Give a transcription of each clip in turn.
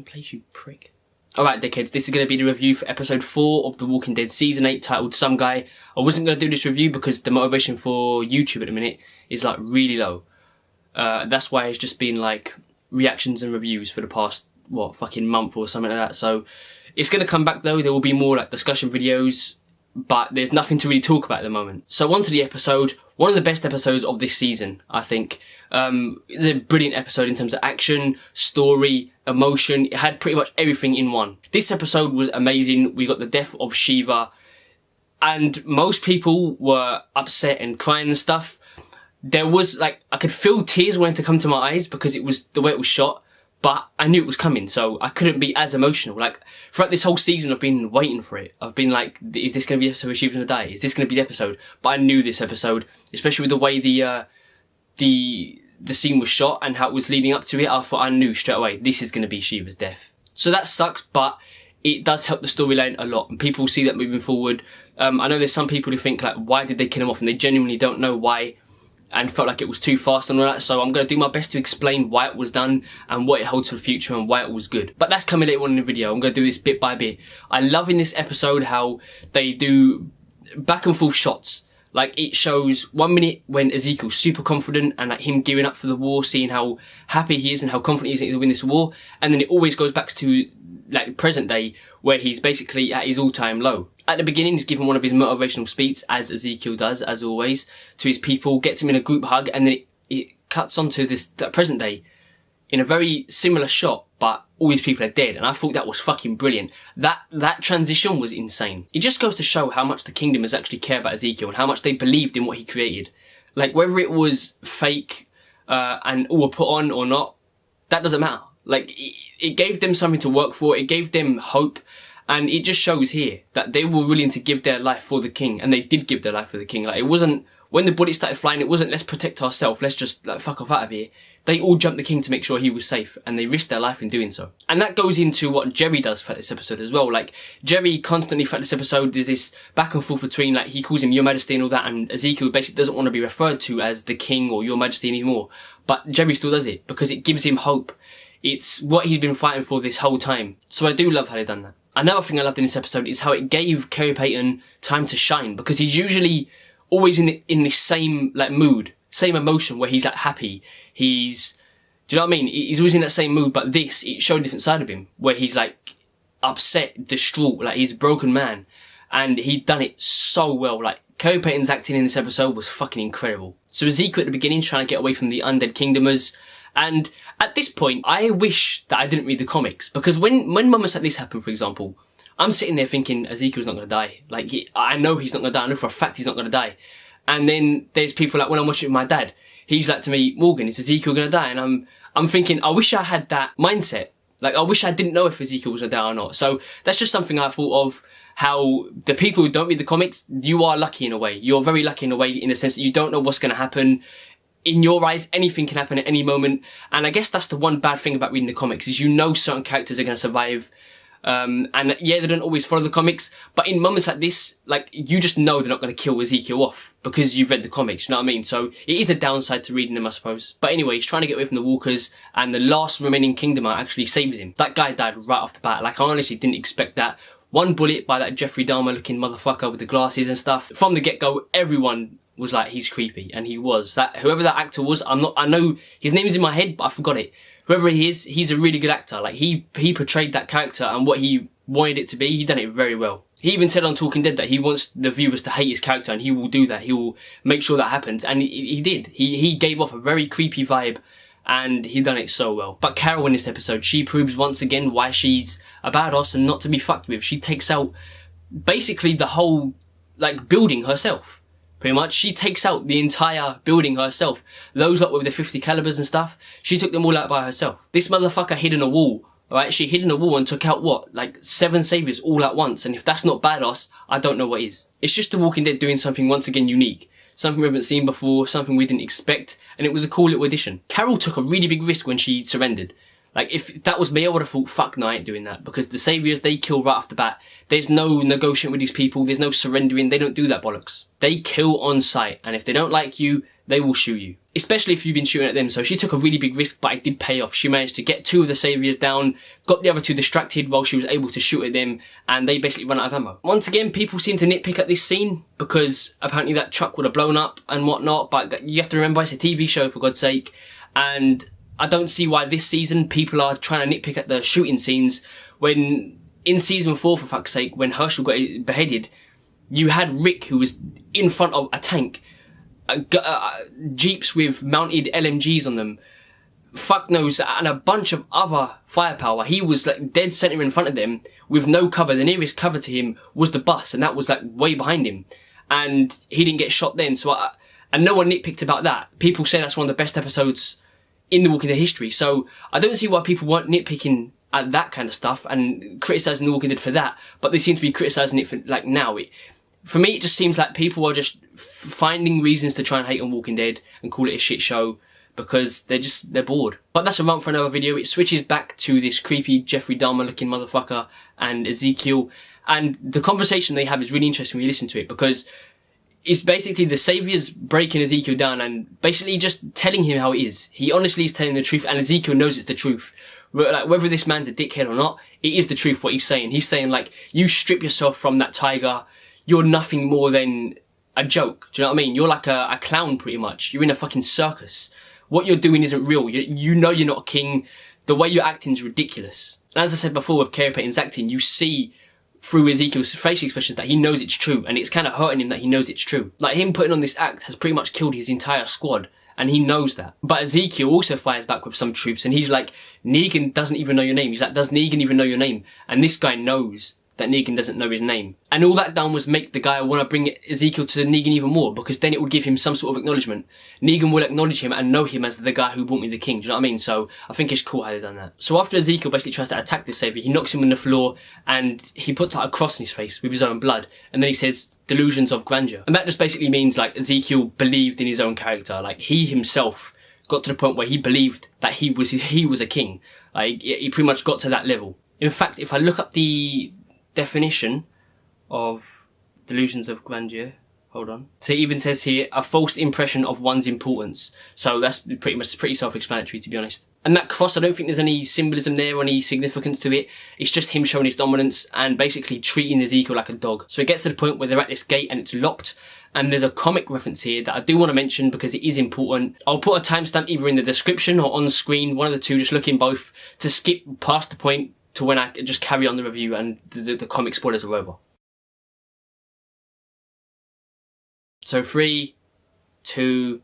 place, you prick. Alright, dickheads, this is going to be the review for episode 4 of The Walking Dead Season 8, titled Some Guy. I wasn't going to do this review because the motivation for YouTube at the minute is like really low. That's why it's just been like reactions and reviews for the past, fucking month or something like that. So it's going to come back though. There will be more like discussion videos, but there's nothing to really talk about at the moment. So on to the episode. One of the best episodes of this season, I think. It's a brilliant episode in terms of action, story, emotion. It had pretty much everything in one. This episode was amazing. We got the death of Shiva, and most people were upset and crying and stuff. There was like, I could feel tears wanting to come to my eyes because it was the way it was shot. But I knew it was coming, so I couldn't be as emotional. Like, throughout this whole season, I've been waiting for it. I've been like, is this going to be the episode where Shiva's going to die? Is this going to be the episode? But I knew this episode, especially with the way the scene was shot and how it was leading up to it. I knew straight away, this is going to be Shiva's death. So that sucks, but it does help the storyline a lot. And people see that moving forward. I know there's some people who think, like, why did they kill him off? And they genuinely don't know why, and felt like it was too fast and all that. So I'm going to do my best to explain why it was done and what it holds for the future and why it was good. But that's coming later on in the video. I'm going to do this bit by bit. I love in this episode how they do back and forth shots. Like, it shows 1 minute when Ezekiel's super confident and like him gearing up for the war, seeing how happy he is and how confident he is that he'll win this war. And then it always goes back to like present day where he's basically at his all-time low. At the beginning, he's given one of his motivational speeches, as Ezekiel does, as always, to his people, gets him in a group hug, and then it cuts onto this present day in a very similar shot, but all his people are dead, and I thought that was fucking brilliant. That transition was insane. It just goes to show how much the Kingdom has actually cared about Ezekiel and how much they believed in what he created. Like, whether it was fake and all were put on or not, that doesn't matter. Like, it gave them something to work for, it gave them hope. And it just shows here that they were willing to give their life for the king. And they did give their life for the king. Like, it wasn't, when the bullets started flying, it wasn't, let's protect ourselves, let's just, like, fuck off out of here. They all jumped the king to make sure he was safe. And they risked their life in doing so. And that goes into what Jerry does for this episode as well. Like, Jerry constantly throughout this episode, there's this back and forth between, like, he calls him Your Majesty and all that. And Ezekiel basically doesn't want to be referred to as the king or Your Majesty anymore. But Jerry still does it because it gives him hope. It's what he's been fighting for this whole time. So I do love how they've done that. Another thing I loved in this episode is how it gave Kerry Payton time to shine, because he's usually always in this same like mood, same emotion where he's like happy. Do you know what I mean? He's always in that same mood, but it showed a different side of him where he's like upset, distraught, like he's a broken man, and he'd done it so well. Like, Kerry Payton's acting in this episode was fucking incredible. So Ezekiel at the beginning trying to get away from the undead kingdomers. And at this point, I wish that I didn't read the comics, because when moments like this happen, for example, I'm sitting there thinking Ezekiel's not going to die. Like, I know he's not going to die. I know for a fact he's not going to die. And then there's people like, when I'm watching with my dad, he's like to me, Morgan, is Ezekiel going to die? And I'm thinking, I wish I had that mindset. Like, I wish I didn't know if Ezekiel was going to die or not. So that's just something I thought of, how the people who don't read the comics, you are lucky in a way. You're very lucky in a way, in the sense that you don't know what's going to happen. In your eyes, anything can happen at any moment. And I guess that's the one bad thing about reading the comics, is you know certain characters are going to survive. And yeah, they don't always follow the comics, but in moments like this, like, you just know they're not going to kill Ezekiel off because you've read the comics, you know what I mean? So it is a downside to reading them, I suppose. But anyway, he's trying to get away from the walkers, and the last remaining Kingdomer actually saves him. That guy died right off the bat. Like, I honestly didn't expect that. One bullet by that Jeffrey Dahmer looking motherfucker with the glasses and stuff. From the get-go, everyone was like, he's creepy, and he was. Whoever that actor was, I know his name is in my head, but I forgot it. Whoever he is, he's a really good actor. Like, he portrayed that character and what he wanted it to be. He done it very well. He even said on Talking Dead that he wants the viewers to hate his character, and he will do that. He will make sure that happens, and he did. He gave off a very creepy vibe, and he done it so well. But Carol in this episode, she proves once again why she's a badass and not to be fucked with. She takes out basically the whole, like, building herself. Pretty much, she takes out the entire building herself. Those lot with the 50 calibers and stuff, she took them all out by herself. This motherfucker hid in a wall, right? She hid in a wall and took out, what, like 7 saviors all at once. And if that's not badass, I don't know what is. It's just The Walking Dead doing something once again unique. Something we haven't seen before, something we didn't expect, and it was a cool little addition. Carol took a really big risk when she surrendered. Like, if that was me, I would have thought, fuck no, I ain't doing that. Because the saviors, they kill right off the bat. There's no negotiating with these people. There's no surrendering. They don't do that bollocks. They kill on sight. And if they don't like you, they will shoot you. Especially if you've been shooting at them. So she took a really big risk, but it did pay off. She managed to get 2 of the saviours down, got the other 2 distracted while she was able to shoot at them, and they basically run out of ammo. Once again, people seem to nitpick at this scene, because apparently that truck would have blown up and whatnot, but you have to remember it's a TV show, for God's sake, and I don't see why this season people are trying to nitpick at the shooting scenes, when in season 4, for fuck's sake, when Herschel got beheaded, you had Rick, who was in front of a tank, jeeps with mounted LMGs on them, fuck knows, and a bunch of other firepower. He was like dead center in front of them with no cover. The nearest cover to him was the bus, and that was like way behind him, and he didn't get shot then. So and no one nitpicked about that. People say that's one of the best episodes in The Walking Dead history. So I don't see why people weren't nitpicking at that kind of stuff and criticising The Walking Dead for that, but they seem to be criticising it for like now. For me, it just seems like people are just finding reasons to try and hate on Walking Dead and call it a shit show because they're bored. But that's a rant for another video. It switches back to this creepy Jeffrey Dahmer looking motherfucker and Ezekiel, and the conversation they have is really interesting when you listen to it, because it's basically the Saviours breaking Ezekiel down and basically just telling him how it is. He honestly is telling the truth, and Ezekiel knows it's the truth. Like, whether this man's a dickhead or not, it is the truth what he's saying. He's saying, like, you strip yourself from that tiger, you're nothing more than a joke. Do you know what I mean? You're like a clown, pretty much. You're in a fucking circus. What you're doing isn't real. You know you're not a king. The way you're acting is ridiculous. And as I said before with Carey Payton's acting, you see through Ezekiel's facial expressions that he knows it's true, and it's kind of hurting him that he knows it's true. Like, him putting on this act has pretty much killed his entire squad, and he knows that. But Ezekiel also fires back with some truths, and he's like, Negan doesn't even know your name. He's like, does Negan even know your name? And this guy knows that Negan doesn't know his name. And all that done was make the guy want to bring Ezekiel to Negan even more, because then it would give him some sort of acknowledgement. Negan will acknowledge him and know him as the guy who brought me the king. Do you know what I mean? So I think it's cool how they've done that. So after Ezekiel basically tries to attack this Saviour, he knocks him on the floor and he puts out a cross in his face with his own blood. And then he says, delusions of grandeur. And that just basically means, like, Ezekiel believed in his own character. Like, he himself got to the point where he believed that he was a king. Like, he pretty much got to that level. In fact, if I look up the definition of delusions of grandeur, hold on. So it even says here, a false impression of one's importance. So that's pretty self-explanatory, to be honest. And that cross, I don't think there's any symbolism there or any significance to it. It's just him showing his dominance and basically treating Ezekiel like a dog. So it gets to the point where they're at this gate and it's locked. And there's a comic reference here that I do want to mention because it is important. I'll put a timestamp either in the description or on screen, one of the two, just look in both, to skip past the point to when I just carry on the review and the comic spoilers are over. So 3, 2,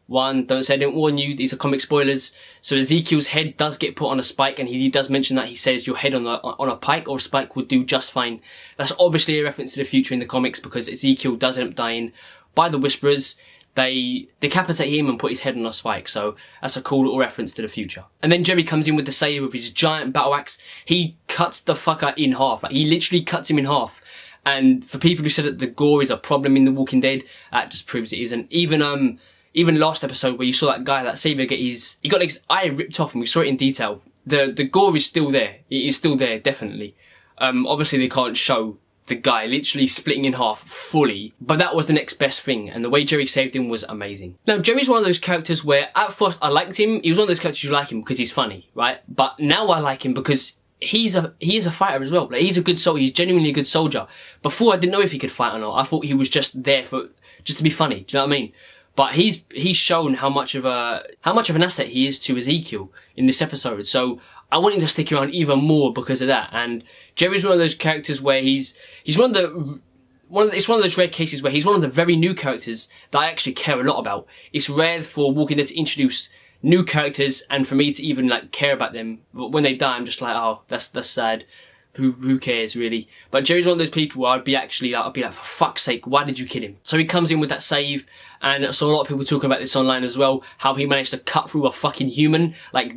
1, don't say I didn't warn you, these are comic spoilers. So Ezekiel's head does get put on a spike, and he does mention that. He says your head on a pike or a spike would do just fine. That's obviously a reference to the future in the comics, because Ezekiel does end up dying by the Whisperers. They decapitate him and put his head on a spike, so that's a cool little reference to the future. And then Jerry comes in with the save with his giant battle axe. He cuts the fucker in half. Like, he literally cuts him in half. And for people who said that the gore is a problem in The Walking Dead, that just proves it isn't. Even last episode where you saw that guy, that Saviour, he got his eye ripped off, and we saw it in detail. The gore is still there. It is still there, definitely. Obviously they can't show the guy literally splitting in half fully, but that was the next best thing, and the way Jerry saved him was amazing. Now, Jerry's one of those characters where at first I liked him. He was one of those characters you like him because he's funny, right? But now I like him because he is a fighter as well. Like, he's a good soldier. He's genuinely a good soldier. Before, I didn't know if he could fight or not. I thought he was just there just to be funny. Do you know what I mean? But he's shown how much of an asset he is to Ezekiel in this episode. So I want him to stick around even more because of that. And Jerry's one of those characters where it's one of those rare cases where he's one of the very new characters that I actually care a lot about. It's rare for Walking Dead to introduce new characters and for me to even like care about them. But when they die, I'm just like, oh, that's sad. Who cares, really? But Jerry's one of those people where I'd be like, for fuck's sake, why did you kill him? So he comes in with that save, and I saw a lot of people talking about this online as well, how he managed to cut through a fucking human, like,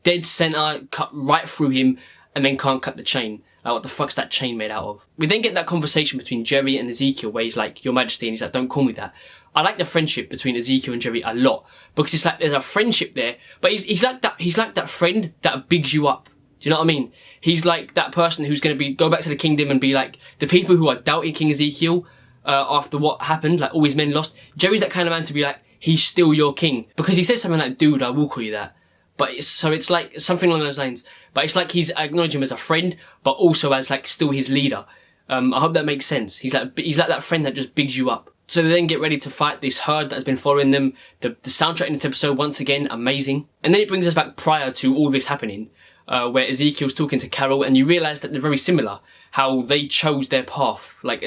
dead center, cut right through him, and then can't cut the chain. Like, what the fuck's that chain made out of? We then get that conversation between Jerry and Ezekiel where he's like, Your Majesty, and he's like, don't call me that. I like the friendship between Ezekiel and Jerry a lot, because it's like there's a friendship there, but he's like that friend that bigs you up. Do you know what I mean? He's like that person who's going to go back to the kingdom and be like, the people who are doubting King Ezekiel, after what happened, like all his men lost, Jerry's that kind of man to be like, he's still your king. Because he says something like, dude, I will call you that. But it's like something along those lines. But it's like he's acknowledging him as a friend, but also as like still his leader. I hope that makes sense. He's like that friend that just bigs you up. So they then get ready to fight this herd that has been following them. The soundtrack in this episode, once again, amazing. And then it brings us back prior to all this happening, where Ezekiel's talking to Carol, and you realise that they're very similar. How they chose their path. Like,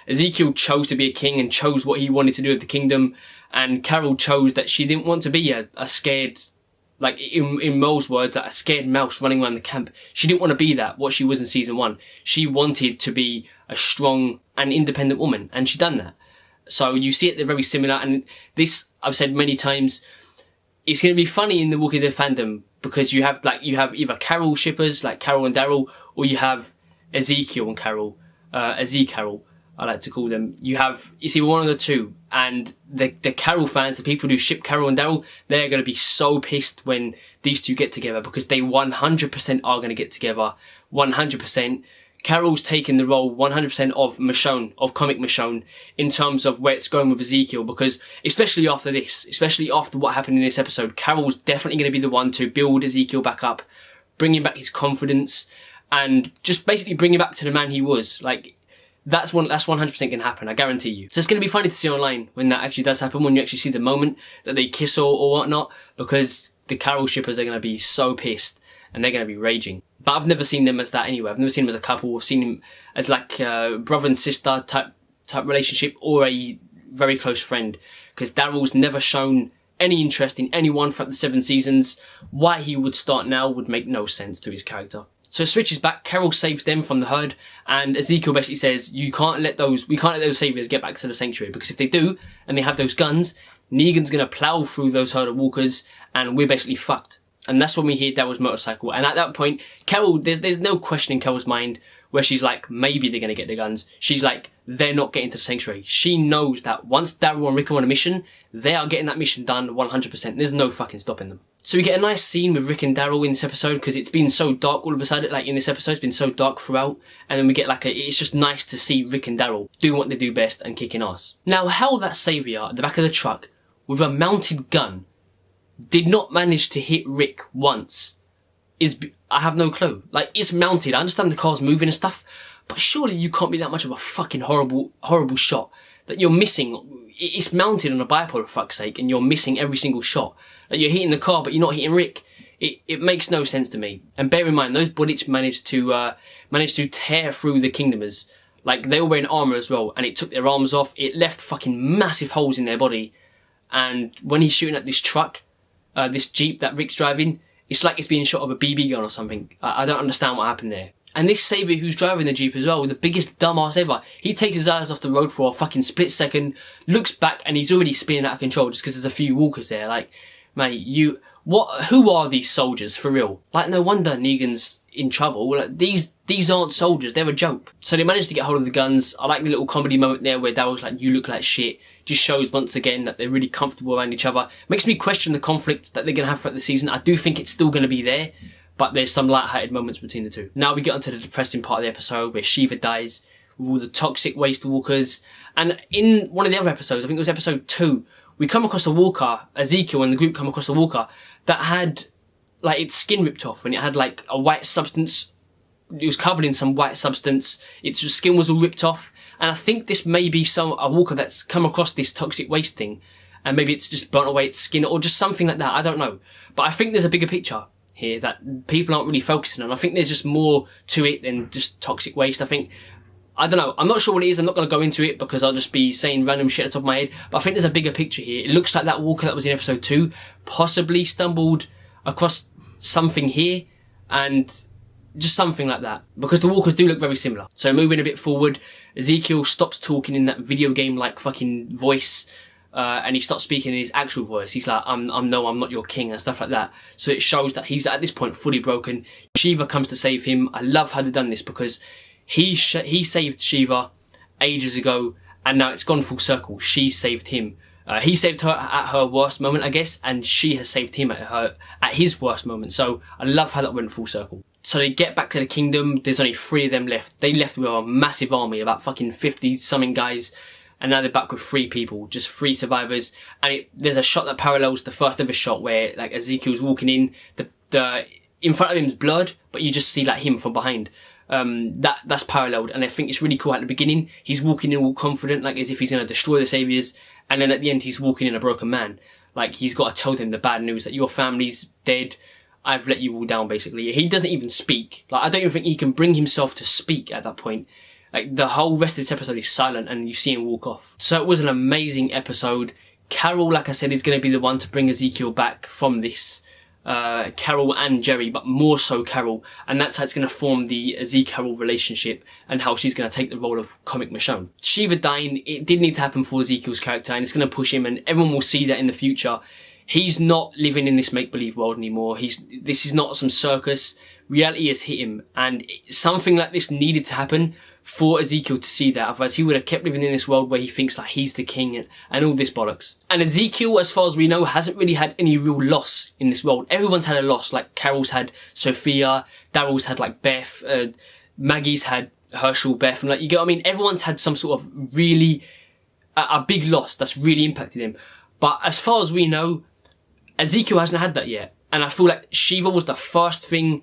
Ezekiel chose to be a king and chose what he wanted to do with the kingdom, and Carol chose that she didn't want to be a scared, like in Mo's words, a scared mouse running around the camp. She didn't want to be that, what she was in season 1. She wanted to be a strong and independent woman, and she done that. So you see it, they're very similar, and this, I've said many times, it's going to be funny in the Walking Dead fandom, because you have either Carol shippers, like Carol and Daryl, or you have Ezekiel and Carol, Carol, I like to call them. You see one of the two, and the Carol fans, the people who ship Carol and Daryl, they're going to be so pissed when these two get together, because they 100% are going to get together, 100%. Carol's taken the role 100% of Michonne, of comic Michonne, in terms of where it's going with Ezekiel, because especially after this, especially after what happened in this episode, Carol's definitely going to be the one to build Ezekiel back up, bring him back his confidence, and just basically bring him back to the man he was. Like, that's 100% going to happen, I guarantee you. So it's going to be funny to see online when that actually does happen, when you actually see the moment that they kiss or whatnot, because the Carol shippers are going to be so pissed, and they're going to be raging. But I've never seen them as that anyway. I've never seen them as a couple. I've seen them as like a brother and sister type relationship, or a very close friend. Because Daryl's never shown any interest in anyone throughout the 7 seasons. Why he would start now would make no sense to his character. So it switches back. Carol saves them from the herd, and Ezekiel basically says, we can't let those saviors get back to the sanctuary, because if they do, and they have those guns, Negan's gonna plow through those herd of walkers, and we're basically fucked. And that's when we hear Daryl's motorcycle. And at that point, Carol, there's no question in Carol's mind where she's like, maybe they're going to get the guns. She's like, they're not getting to the sanctuary. She knows that once Daryl and Rick are on a mission, they are getting that mission done 100%. There's no fucking stopping them. So we get a nice scene with Rick and Daryl in this episode, because it's been so dark all of a sudden. Like in this episode, it's been so dark throughout. And then we get it's just nice to see Rick and Daryl doing what they do best and kicking ass. Now, how that saviour at the back of the truck with a mounted gun did not manage to hit Rick once I have no clue. Like, it's mounted. I understand the car's moving and stuff, but surely you can't be that much of a fucking horrible shot that you're missing. It's mounted on a bipod, for fuck's sake, and you're missing every single shot. Like, you're hitting the car, but you're not hitting Rick. It makes no sense to me. And bear in mind, those bullets managed to tear through the Kingdomers. Like, they were wearing armour as well, and it took their arms off. It left fucking massive holes in their body. And when he's shooting at this truck, this Jeep that Rick's driving, it's like it's being shot with a BB gun or something. I don't understand what happened there. And this saviour who's driving the Jeep as well, the biggest dumbass ever, he takes his eyes off the road for a fucking split second, looks back, and he's already spinning out of control just because there's a few walkers there. Like, mate, who are these soldiers for real? Like, no wonder Negan's in trouble. Like, these aren't soldiers, they're a joke. So they managed to get hold of the guns. I like the little comedy moment there where Daryl's like, you look like shit. Just shows once again that they're really comfortable around each other. Makes me question the conflict that they're going to have throughout the season. I do think it's still going to be there, but there's some light-hearted moments between the two. Now we get onto the depressing part of the episode where Shiva dies with all the toxic waste walkers. And in one of the other episodes, I think it was episode 2, we come across a walker, Ezekiel and the group come across a walker that had like its skin ripped off, and it had like a white substance. It was covered in some white substance. Its skin was all ripped off. And I think this may be a walker that's come across this toxic waste thing, and maybe it's just burnt away its skin or just something like that. I don't know. But I think there's a bigger picture here that people aren't really focusing on. I think there's just more to it than just toxic waste. I don't know. I'm not sure what it is. I'm not going to go into it because I'll just be saying random shit at the top of my head. But I think there's a bigger picture here. It looks like that walker that was in episode 2 possibly stumbled across something here, and just something like that, because the walkers do look very similar. So moving a bit forward, Ezekiel stops talking in that video game like fucking voice, and he starts speaking in his actual voice. He's like, I'm not your king, and stuff like that. So it shows that he's at this point fully broken. Shiva comes to save him. I love how they've done this, because he saved Shiva ages ago, and now it's gone full circle. She saved him. He saved her at her worst moment, I guess, and she has saved him at his worst moment. So I love how that went full circle. So they get back to the kingdom. There's only 3 of them left. They left with a massive army, about fucking 50-something guys. and now they're back with 3 people, just 3 survivors. And there's a shot that parallels the first ever shot where like Ezekiel's walking in, the in front of him's blood, but you just see like him from behind. That's paralleled, and I think it's really cool. At the beginning, he's walking in all confident, like as if he's going to destroy the saviors, and then at the end, he's walking in a broken man. Like he's got to tell them the bad news that your family's dead. I've let you all down, basically. He doesn't even speak. Like I don't even think he can bring himself to speak at that point. Like the whole rest of this episode is silent, and you see him walk off. So it was an amazing episode. Carol, like I said, is going to be the one to bring Ezekiel back from this. Carol and Jerry, but more so Carol, and that's how it's going to form the Ezekiel relationship and how she's going to take the role of comic Michonne. Shiva dying, it did need to happen for Ezekiel's character, and it's going to push him, and everyone will see that in the future. He's not living in this make-believe world anymore. This is not some circus. Reality has hit him, and something like this needed to happen for Ezekiel to see that. Otherwise, he would have kept living in this world where he thinks like he's the king and all this bollocks. And Ezekiel, as far as we know, hasn't really had any real loss in this world. Everyone's had a loss. Like Carol's had Sophia, Daryl's had like Beth, Maggie's had Herschel, Beth, and like you get what I mean. Everyone's had some sort of really a big loss that's really impacted him. But as far as we know, Ezekiel hasn't had that yet. And I feel like Shiva was the first thing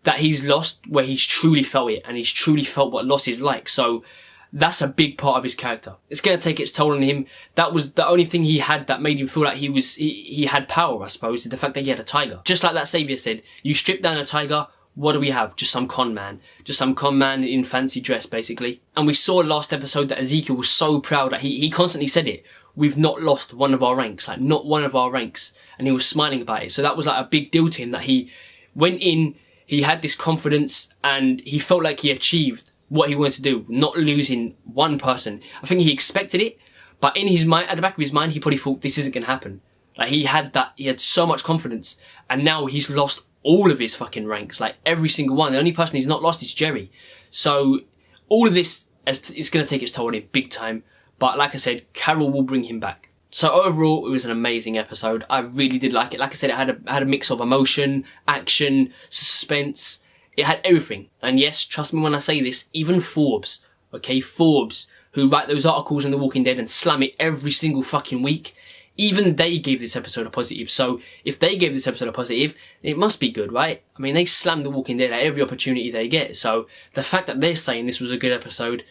that he's lost where he's truly felt it, and he's truly felt what loss is like. So that's a big part of his character. It's going to take its toll on him. That was the only thing he had that made him feel like he had power, I suppose, is the fact that he had a tiger. Just like that savior said, you strip down a tiger, what do we have? Just some con man. Just some con man in fancy dress, basically. And we saw last episode that Ezekiel was so proud that he constantly said it. We've not lost one of our ranks, like not one of our ranks. And he was smiling about it. So that was like a big deal to him that he went in, he had this confidence, and he felt like he achieved what he wanted to do, not losing one person. I think he expected it, but in his mind, at the back of his mind, he probably thought this isn't going to happen. Like he had so much confidence, and now he's lost all of his fucking ranks, like every single one. The only person he's not lost is Jerry. So all of this is going to take its toll on him big time. But like I said, Carol will bring him back. So overall, it was an amazing episode. I really did like it. Like I said, it had a mix of emotion, action, suspense. It had everything. And yes, trust me when I say this, even Forbes, okay, Forbes, who write those articles on The Walking Dead and slam it every single fucking week, even they gave this episode a positive. So if they gave this episode a positive, it must be good, right? I mean, they slammed The Walking Dead at every opportunity they get. So the fact that they're saying this was a good episode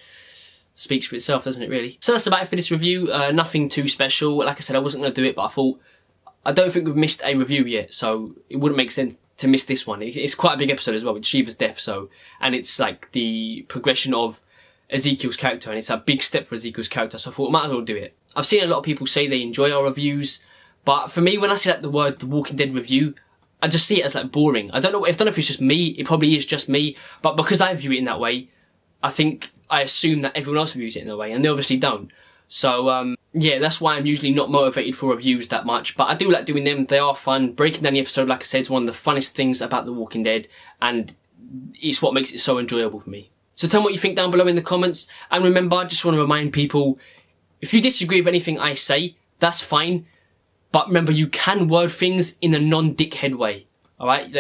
speaks for itself, doesn't it, really? So that's about it for this review. Nothing too special. Like I said, I wasn't going to do it, but I thought, I don't think we've missed a review yet, so it wouldn't make sense to miss this one. It's quite a big episode as well, with Shiva's death, so, and it's like the progression of Ezekiel's character, and it's a big step for Ezekiel's character, so I thought I might as well do it. I've seen a lot of people say they enjoy our reviews, but for me, when I see like the word The Walking Dead review, I just see it as like boring. I don't know if it's just me, it probably is just me, but because I view it in that way, I assume that everyone else views it in a way, and they obviously don't. So, yeah, that's why I'm usually not motivated for reviews that much, but I do like doing them. They are fun. Breaking down the episode, like I said, is one of the funnest things about The Walking Dead, and it's what makes it so enjoyable for me. So tell me what you think down below in the comments, and remember, I just want to remind people, if you disagree with anything I say, that's fine, but remember, you can word things in a non-dickhead way. Alright,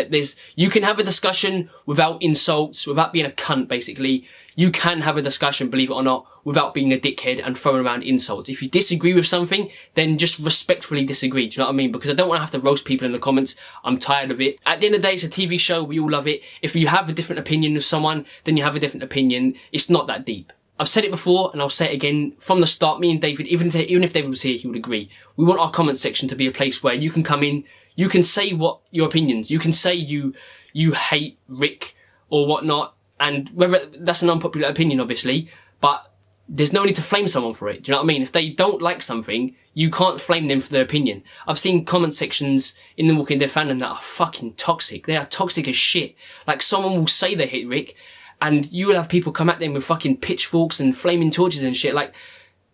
you can have a discussion without insults, without being a cunt, basically. You can have a discussion, believe it or not, without being a dickhead and throwing around insults. If you disagree with something, then just respectfully disagree, do you know what I mean? Because I don't want to have to roast people in the comments. I'm tired of it. At the end of the day, it's a TV show, we all love it. If you have a different opinion of someone, then you have a different opinion. It's not that deep. I've said it before, and I'll say it again. From the start, me and David, even if David was here, he would agree. We want our comment section to be a place where you can come in, you can say what your opinions. You can say you hate Rick or whatnot, and whether that's an unpopular opinion, obviously, but there's no need to flame someone for it. Do you know what I mean? If they don't like something, you can't flame them for their opinion. I've seen comment sections in the Walking Dead fandom that are fucking toxic. They are toxic as shit. Like, someone will say they hate Rick, and you will have people come at them with fucking pitchforks and flaming torches and shit. Like,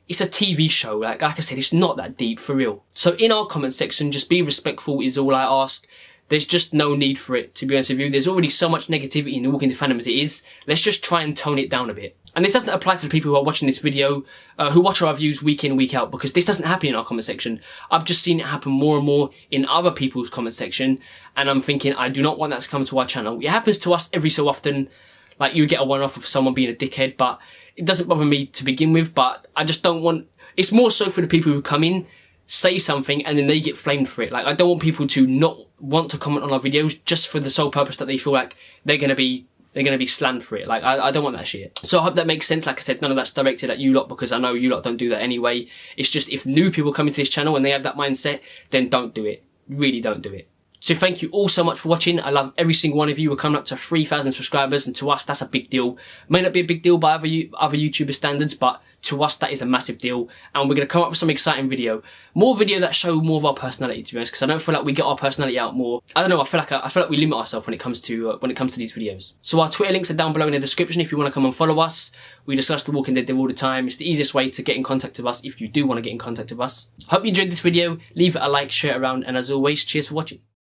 it's a TV show. Like I said, it's not that deep, for real. So in our comment section, just be respectful is all I ask. There's just no need for it, to be honest with you. There's already so much negativity in the Walking Dead fandom as it is. Let's just try and tone it down a bit. And this doesn't apply to the people who are watching this video, who watch our reviews week in, week out, because this doesn't happen in our comment section. I've just seen it happen more and more in other people's comment section, and I'm thinking, I do not want that to come to our channel. It happens to us every so often. Like, you get a one-off of someone being a dickhead, but it doesn't bother me to begin with, but I just don't want... It's more so for the people who come in, say something, and then they get flamed for it. Like, I don't want people to not want to comment on our videos just for the sole purpose that they feel like they're gonna be slammed for it. Like, I don't want that shit. So I hope that makes sense. Like I said, none of that's directed at you lot, because I know you lot don't do that anyway. It's just, if new people come into this channel and they have that mindset, then don't do it. Really don't do it. So thank you all so much for watching. I love every single one of you. We're coming up to 3,000 subscribers, and to us, that's a big deal. May not be a big deal by other YouTuber standards, but to us, that is a massive deal. And we're going to come up with some exciting video. More video that show more of our personality, to be honest, because I don't feel like we get our personality out more. I don't know, I feel like we limit ourselves when it comes to these videos. So our Twitter links are down below in the description if you want to come and follow us. We discuss The Walking Dead all the time. It's the easiest way to get in contact with us if you do want to get in contact with us. Hope you enjoyed this video. Leave it a like, share it around, and as always, cheers for watching.